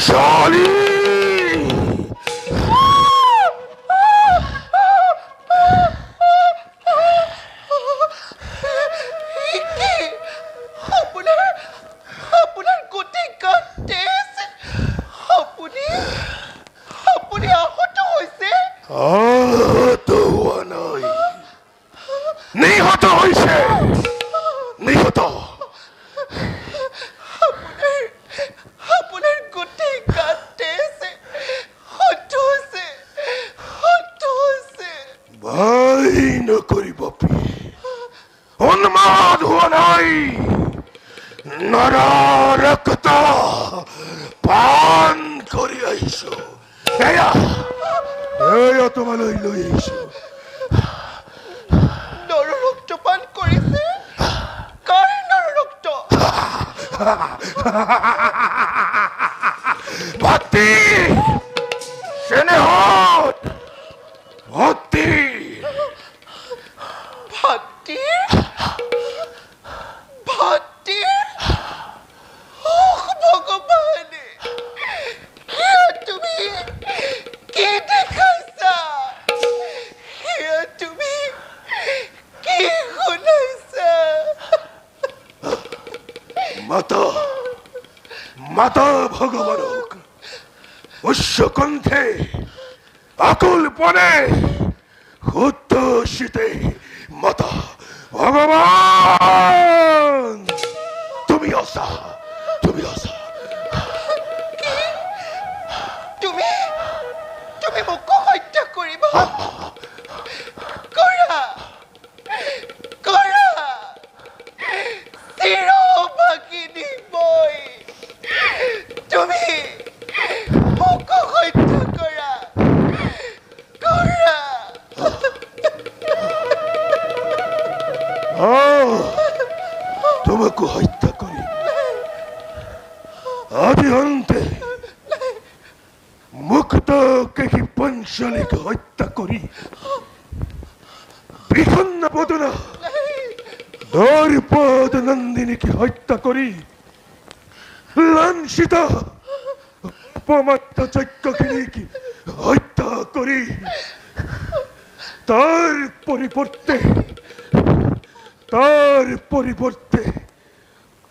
শালি আহত হওয়া নাই, নিহত হয়েছে, নিহত। আপোনাৰ গোটেই কাটেছে, হত হৈছে। ভাই নকৰি বাপি, উন্মাদ হোৱা নাই, নৰৰক্ত পান কৰি আহিছো। এয়া এয়া তোমালৈ লৈ আহিছো। নৰৰক্তপান কৰিছে? কাৰ নৰৰক্ত? ভক্তি স্নেহত ভক্তি ভাতৃৰ ভগৱানে, তুমি কি দেখাইছা? তুমি কি শুনাইছা? মাতা মাতা ভগৱানক উচ্চ কণ্ঠে আকুল পনে শুদ্ধ শীতে মাতা ভগৱান। তুমি আছা, তুমি আছা। তুমি মোক হত্যা কৰিবা? কৰা চিৰভাগিনী মই, তুমি মোক হত্যা কৰা। তোমাকে হত্যা করি আদি অন্তে মুক্ত কেহি পঞ্চলিকে হত্যা করি বিপন্ন বদনা দৌরপদ নন্দিনীকে হত্যা করি লাঞ্ছিত অপমাত্র যজ্ঞিনীকে হত্যা করি তার পরিবর্তে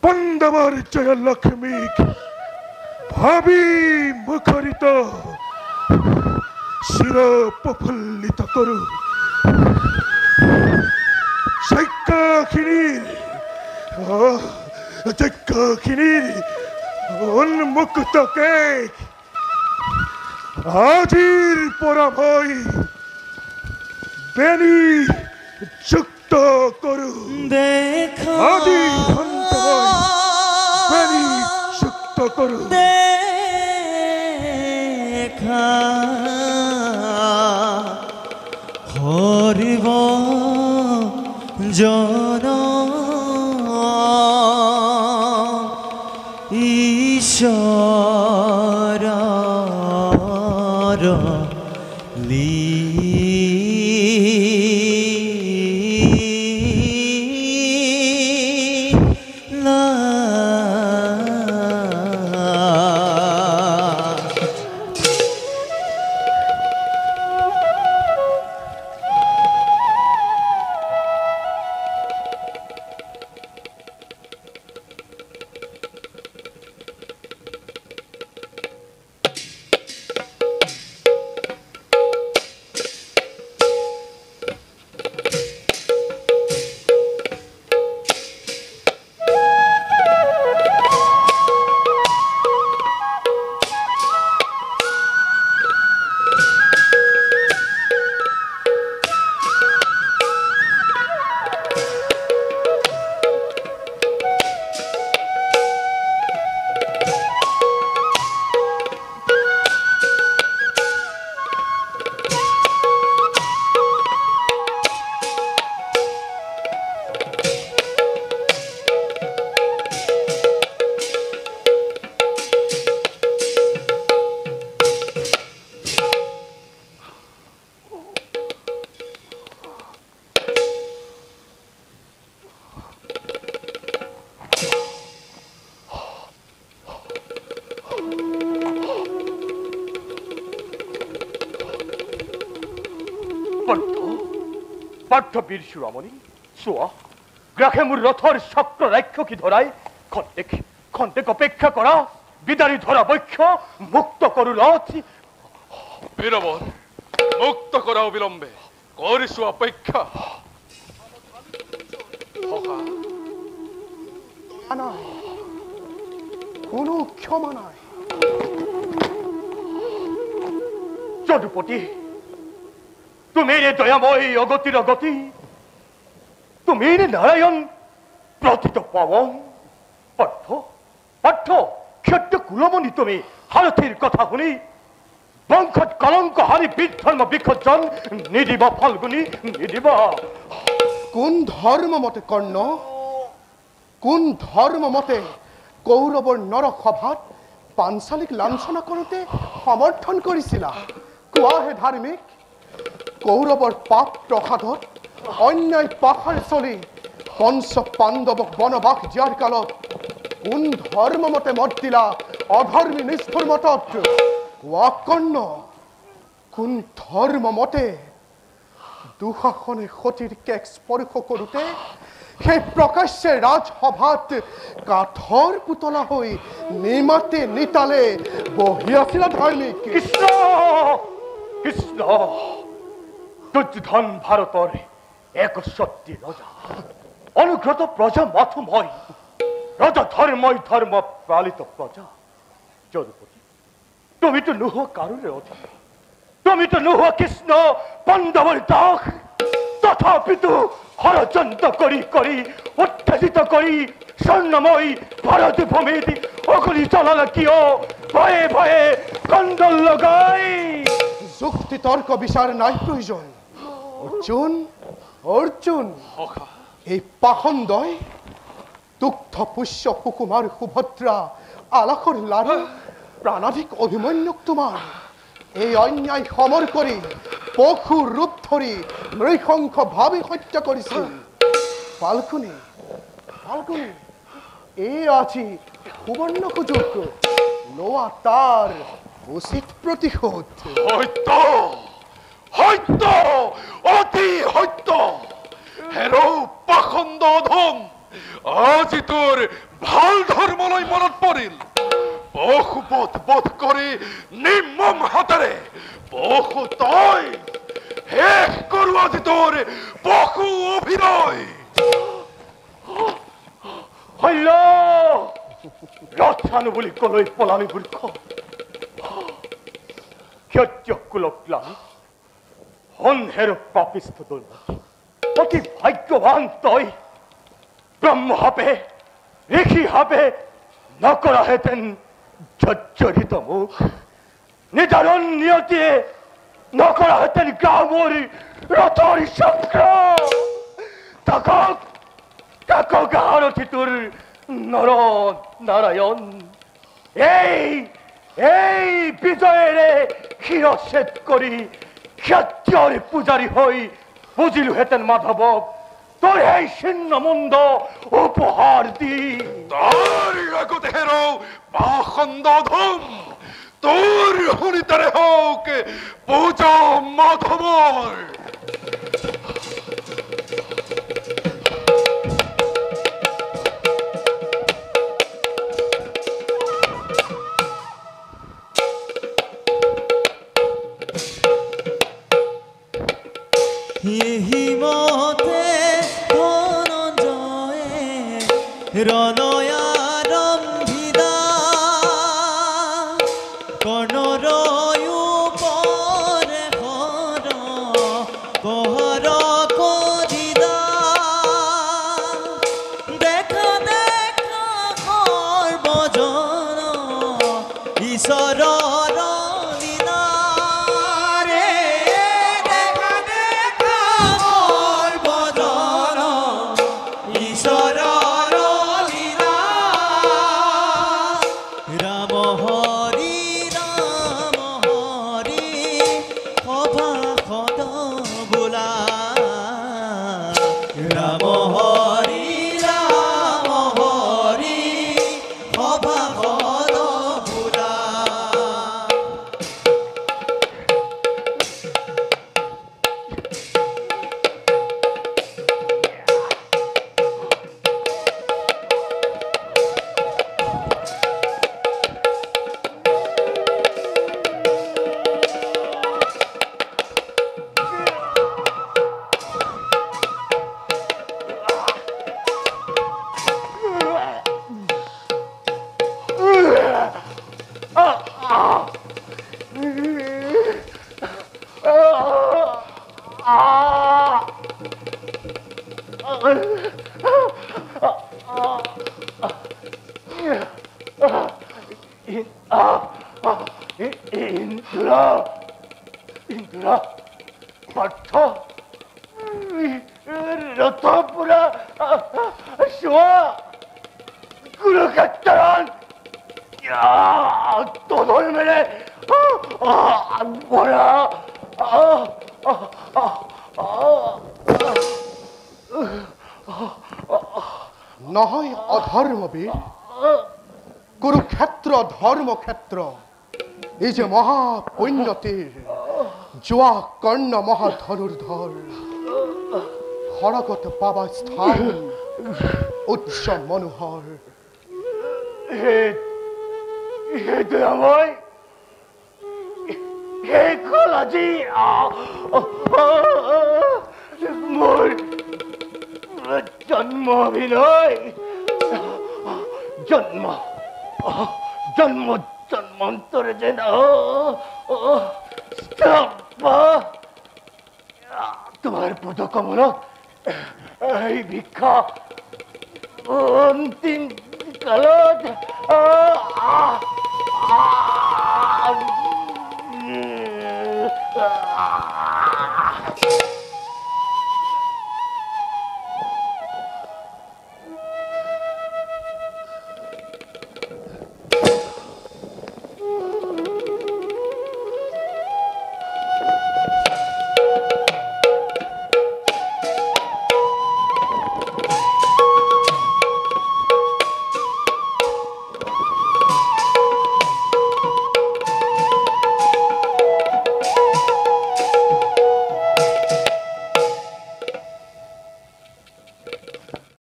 পাণ্ডবর জয় লক্ষ্মী ভাবি মুখরিত শির প্রফুল্লিত করু যজ্ঞিনীর উন্মুক্তকে আজির পরাভয় বেনি যুক্ত করু আজি হন্ত বেনি যুক্ত করু হরিব জন ঈশ্বর পার্থ বীর সুরামণি সোয়া গ্রাখে মোর রথর শক্ত রাক্ষ কি ধরায় খন্তেক খন্তেক অপেক্ষা করা বিদারি ধরা বৈক্ষ মুক্ত করু রথ বীরবর মুক্ত করা অবিলম্বে করিসু অপেক্ষা কোনো ক্ষমা নাই যদুপতি তুমি রে দয়াময় অগতির অগতি তুমি রে নারায়ণ প্রথিত পাবন পার্থ পার্থ ক্ষেত্র কুলমণি তুমি হারথির কথা শুনি বংশত কলঙ্ক হারি বীর ধর্ম বিখর্জন নিদিবা ফাল্গুনি নিদিবা কোন ধর্ম মতে কর্ণ কোন ধর্ম মতে কৌৰৱৰ নৰসভাত পাঞ্চালীক লাঞ্ছনা কৰোঁতে সমৰ্থন কৰিছিলা কোৱাহে ধাৰ্মিক কৌৰৱৰ পাপ প্ৰসাদত অন্যায় পাহাৰ চলি পঞ্চ পাণ্ডৱক বনবাস দিয়াৰ কালত কোন ধৰ্ম মতে মত দিলা অধৰ্মী নিষ্ঠুৰ মতত কোৱা কৰ্ণ কোন ধৰ্ম মতে দুঃশাসনে সতীৰ কেক স্পৰ্শ কৰোঁতে সেই প্ৰকাশ্যে ৰাজসভাত কাঠৰ পুতলা হৈ নিমাতে নিতালে বহি আছিল ধাৰ্মিক কৃষ্ণ কৃষ্ণ দুৰ্যোধন ভাৰতৰ এক সত্যি ৰজা অনুগ্ৰত প্ৰজা মাথুময় ৰজা ধৰ্মই ধৰ্ম পালিত প্ৰজা যদুপতি তুমি তো নোহোৱা কাৰোৰে অধীন তুমি তো নোহোৱা কৃষ্ণ পাণ্ডৱৰ দাস তথাপিতো ষড়যন্ত্ৰ কৰি কৰি উত্তেজিত কৰি স্বৰ্ণময় ভাৰত ভূমিত অকলি চলালে কিয় ভয়ে ভয়ে কণ্ডল লগাই যুক্তি তৰ্ক বিচাৰ নাই প্ৰয়োজন অৰ্জুন অৰ্জুন এই পাখণ্ডই দুগ্ধ পুষ্য সুকুমাৰ সুভদ্ৰা আলাসৰ লাৰু প্ৰাণাধিক অভিমন্যুক তোমাৰ এই অন্যায় সমৰ কৰি পশু ৰূপ ধৰি নৃশংস ভাৱে হত্যা কৰিছিল ফাল্গুনী ফাল্গুনী এই আজি সুবৰ্ণ সুযোগ লোৱা তাৰ উচিত প্ৰতিশোধ সত্য সত্য অতি সত্য হেৰো পাখণ্ড অধম আজি তোৰ ভাল ধৰ্মলৈ মনত পৰিল পশুপথ বধ কৰি নিৰ্মম হাতেৰে পশু তই শেষ কৰো আজি তোৰ পশু অভিনয় হল্য ৰথানু বুলি কলৈ পলালি বৃক্ষ ক্ষত্ৰিয় কুলক লানি সন্হেৰ পাপিষ্ঠ দৈৱতী অতি ভাগ্যৱান তই ব্ৰহ্ম হাপে ঋষি হাপে নকৰাহেঁতেন জৰ্জৰিত মুখ নিদাৰণ নিয়তিয়ে নকৰাহেঁতেন গাঁৱৰ ৰথৰ চক্ৰ তাকক তাকক আৰথি তোৰ নৰ নাৰায়ণ এই এই বিজয়েৰে শিৰচ্ছেদ কৰি ক্ষত্ৰিয়ৰ পূজাৰী হৈ বুজিলোহেঁতেন মাধৱক তোৰ এই ছিন্ন মুণ্ড উপহাৰ দি তাৰ আগতে হেৰো পাখণ্ড অধম তোৰ শুনিতাৰে হওক পূজা মাধৱৰ यही मते धनञ्जये रणयारम्भिदा कर्णरयु परे हर कहर करिदा দেখা দেখা সৰ্বজন ঈশ্বৰৰ লীলা ৰে দেখা দেখা সৰ্বজন ঈশ্বৰৰ লীলা ৰাম হৰি সভা সদ বোলা ৰাম হৰি সভা সদ বোলা ইন্দ্রা ইন্দ্রা পার্থ রথপুরা শোয়া কুরুক্ষেত্রন তোদের মেরে ভরা নহয় অধর্মবীর, কুরুক্ষেত্র ধর্মক্ষেত্র, এই যে মহাপুণ্যতীর, জোয়া কর্ণ মহাধনুর্ধর, হরকত পাবা স্থান উচ্চ মনোহর। হে দয়াময়, হে কলাজি, মোর জন্ম অভিনয়, জন্ম জন্ম জন্মান্তরে যেন তোমার পদকমল এই ভিক্ষা অন্তিম কালত